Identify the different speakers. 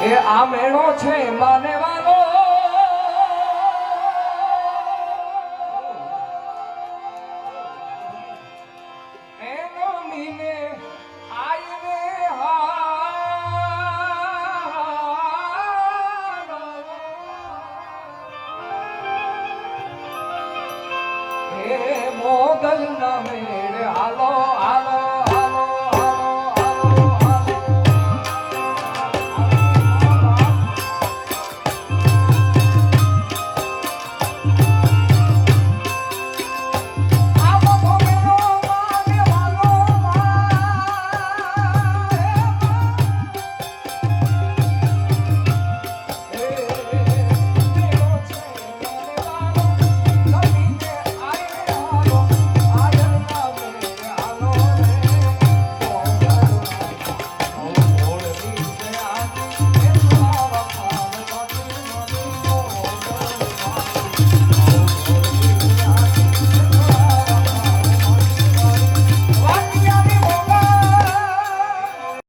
Speaker 1: એ આ મેળો છે માને વાલો એનો મીને આયને હાલો એ મોગલ નામે